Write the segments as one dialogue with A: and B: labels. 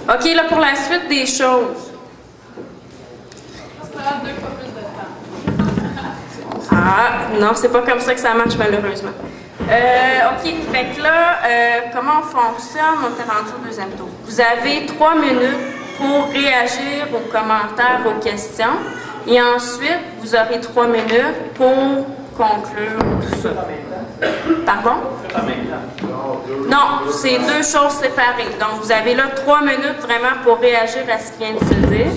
A: OK, là, pour la suite des choses. Ah, non, c'est pas comme ça que ça marche, malheureusement. OK, fait que là, comment on fonctionne? On est rendu au deuxième tour. Vous avez 3 minutes pour réagir aux commentaires, aux questions. Et ensuite, vous aurez 3 minutes pour conclure tout ça. Pardon? Non, c'est 2 choses séparées. Donc, vous avez là 3 minutes vraiment pour réagir à ce qui vient de se dire.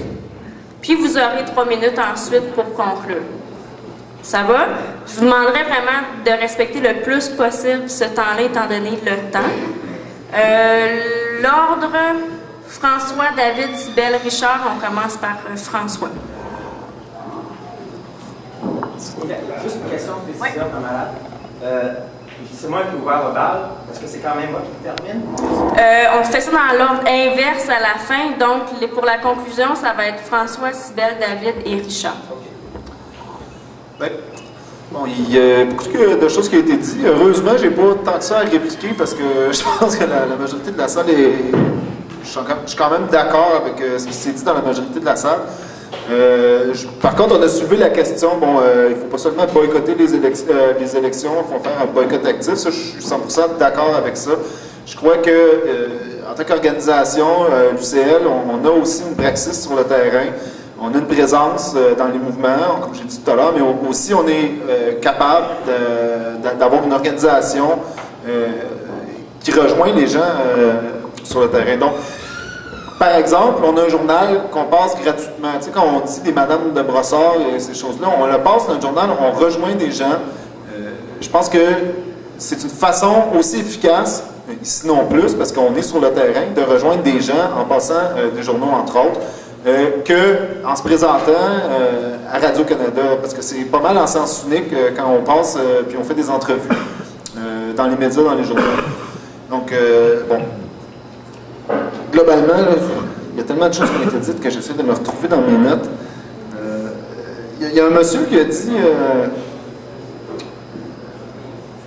A: Puis, vous aurez 3 minutes ensuite pour conclure. Ça va? Je vous demanderai vraiment de respecter le plus possible ce temps-là, étant donné le temps. L'ordre, François, David, Sybelle, Richard, on commence par François.
B: Juste une question de précision, ma malade. C'est moi qui ai ouvert le bal. Est-ce que c'est quand même moi qui termine?
A: On fait ça dans l'ordre inverse à la fin. Donc, pour la conclusion, ça va être François, Sybelle, David et Richard.
C: Ben, bon, il y a beaucoup de choses qui ont été dites. Heureusement, j'ai pas tant que ça à répliquer parce que je pense que la majorité de la salle est... Je suis quand même d'accord avec ce qui s'est dit dans la majorité de la salle. Par contre, on a soulevé la question, il ne faut pas seulement boycotter les élections, il faut faire un boycott actif. Ça, je suis 100% d'accord avec ça. Je crois que, en tant qu'organisation, l'UCL, on a aussi une praxis sur le terrain. On a une présence dans les mouvements, comme j'ai dit tout à l'heure, mais aussi on est capable d'avoir une organisation qui rejoint les gens sur le terrain. Donc, par exemple, on a un journal qu'on passe gratuitement. Tu sais, quand on dit des madames de brossard et ces choses-là, on le passe dans le journal, on rejoint des gens. Je pense que c'est une façon aussi efficace, sinon plus, parce qu'on est sur le terrain, de rejoindre des gens en passant des journaux, entre autres, qu'en se présentant à Radio-Canada, parce que c'est pas mal en sens unique quand on passe puis on fait des entrevues dans les médias, dans les journaux. Donc, bon. Globalement, là, il y a tellement de choses qui ont été dites que j'essaie de me retrouver dans mes notes. Il y a un monsieur qui a dit...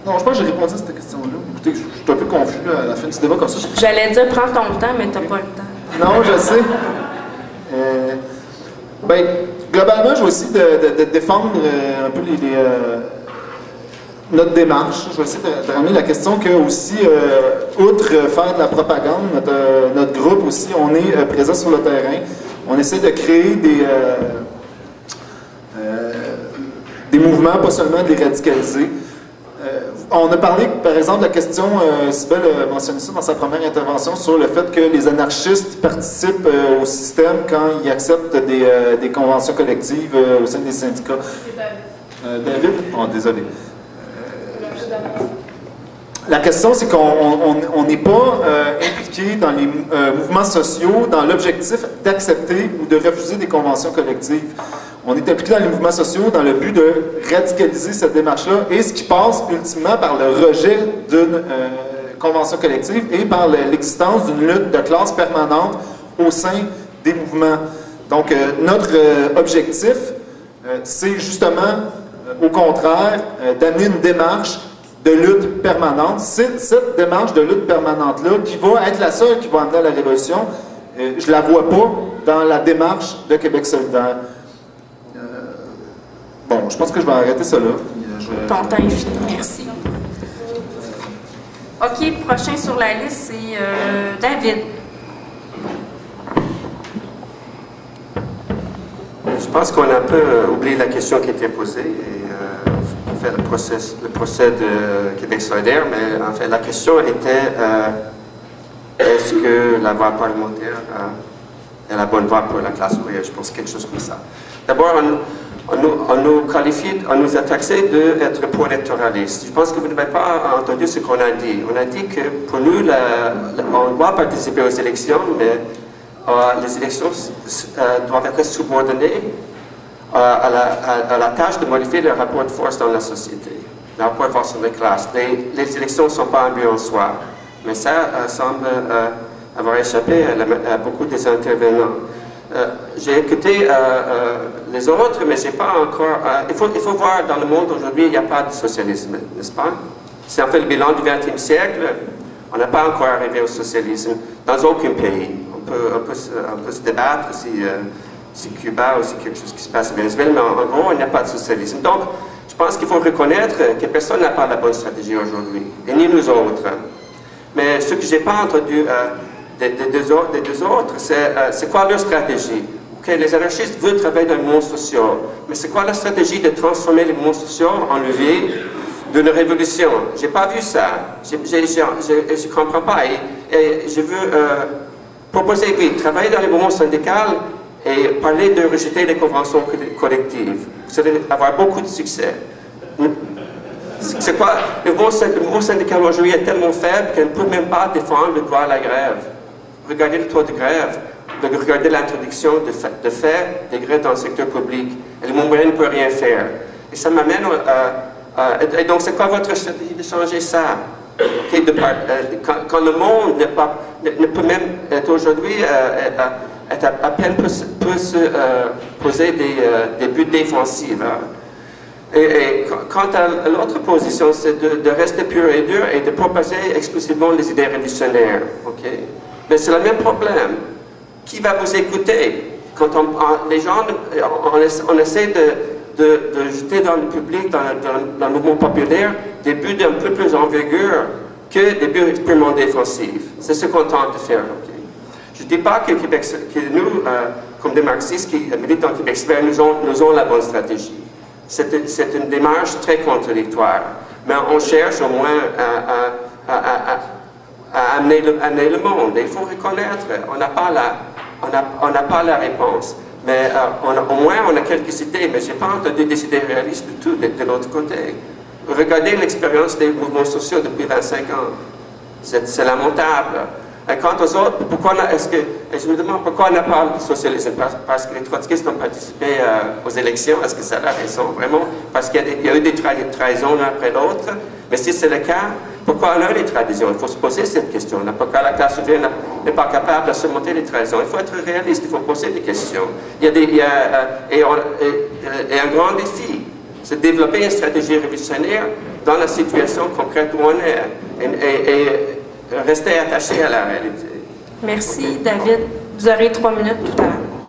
C: Non, je pense que j'ai répondu à cette question-là. Écoutez, je suis un peu confus là, à la fin du débat comme ça.
A: J'allais dire, prends ton temps, mais t'as pas le temps.
C: Non, je sais. Ben, globalement, je vais essayer de défendre un peu notre démarche. Je vais essayer de ramener la question que aussi, outre faire de la propagande, notre groupe aussi, on est présent sur le terrain. On essaie de créer des mouvements, pas seulement de les radicaliser. On a parlé, par exemple, de la question, Sybelle a mentionné ça dans sa première intervention, sur le fait que les anarchistes participent au système quand ils acceptent des conventions collectives au sein des syndicats. David? Oh, désolé. La question, c'est qu'on n'est pas impliqué dans les mouvements sociaux dans l'objectif d'accepter ou de refuser des conventions collectives. On est impliqué dans les mouvements sociaux dans le but de radicaliser cette démarche-là, et ce qui passe ultimement par le rejet d'une convention collective et par l'existence d'une lutte de classe permanente au sein des mouvements. Donc, notre objectif, c'est justement, au contraire, d'amener une démarche de lutte permanente. C'est cette démarche de lutte permanente-là qui va être la seule qui va amener à la révolution. Je ne la vois pas dans la démarche de Québec solidaire. Bon, je pense que je vais arrêter ça là.
A: Ton temps est fini, merci. OK, prochain sur la liste, c'est David.
D: Je pense qu'on a un peu oublié la question qui était posée et on fait le procès de Québec solidaire, mais en fait la question était est-ce que la voie parlementaire est la bonne voie pour la classe ouvrière? Je pense quelque chose comme ça. D'abord, on nous qualifie, on nous a taxé d'être pro-électoralistes. Je pense que vous n'avez pas entendu ce qu'on a dit. On a dit que pour nous, on doit participer aux élections, mais les élections doivent être subordonnées à la tâche de modifier le rapport de force dans la société, le rapport de force dans les classes. Les élections ne sont pas un but en soi, mais ça semble avoir échappé à beaucoup des intervenants. J'ai écouté les autres, mais j'ai pas encore... il faut voir, dans le monde aujourd'hui, il n'y a pas de socialisme, n'est-ce pas? Si on fait le bilan du XXe siècle, on n'a pas encore arrivé au socialisme dans aucun pays. peut se débattre si c'est Cuba ou c'est quelque chose qui se passe au Venezuela, mais en gros, il n'y a pas de socialisme. Donc, je pense qu'il faut reconnaître que personne n'a pas la bonne stratégie aujourd'hui, et ni nous autres. Mais ce que je n'ai pas entendu des deux autres, c'est quoi leur stratégie? Okay, les anarchistes veulent travailler dans les mouvements sociaux, mais c'est quoi la stratégie de transformer les mouvements sociaux en levier d'une révolution? Je n'ai pas vu ça. Je ne comprends pas. Et je veux proposer, oui, travailler dans les mouvements syndicaux et parler de rejeter les conventions collectives. Vous allez avoir beaucoup de succès. C'est quoi? Le mouvement syndical aujourd'hui est tellement faible qu'elle ne peut même pas défendre le droit à la grève. Regardez le taux de grève. Regardez l'introduction de fait des grèves dans le secteur public. Et le mouvement ne peut rien faire. Et ça m'amène et donc, c'est quoi votre stratégie de changer ça? Okay, quand le monde ne peut même être aujourd'hui, à peine peut se poser des buts défensifs. Hein? Et quant à l'autre position, c'est de rester pur et dur et de proposer exclusivement les idées révolutionnaires. Okay? Mais c'est le même problème. Qui va vous écouter? Quand les gens, on essaie de jeter dans le public, dans le mouvement populaire, des buts d'un peu plus envergure que des buts purement défensifs. C'est ce qu'on tente de faire. Okay? Je ne dis pas que nous, comme des marxistes qui militent en Québec solidaire, nous avons la bonne stratégie. C'est une démarche très contradictoire. Mais on cherche au moins à amener le monde. Et il faut reconnaître, on n'a pas la réponse. Mais au moins, on a quelques idées, mais je n'ai pas entendu des idées réalistes du tout de l'autre côté. Regardez l'expérience des mouvements sociaux depuis 25 ans. C'est lamentable. Et quant aux autres, je me demande pourquoi on n'a pas le socialisme? Parce que les trotskistes ont participé aux élections. Est-ce que ça a la raison, vraiment? Parce qu'il y a eu des trahisons l'un après l'autre. Mais si c'est le cas, pourquoi on a des trahisons? Il faut se poser cette question. Pourquoi la classe ouvrière n'est pas capable de surmonter les trahisons? Il faut être réaliste, il faut poser des questions. Il y a un grand défi, c'est de développer une stratégie révolutionnaire dans la situation concrète où on est. Et rester attaché à la réalité.
A: Merci, David. Vous aurez 3 minutes tout à l'heure.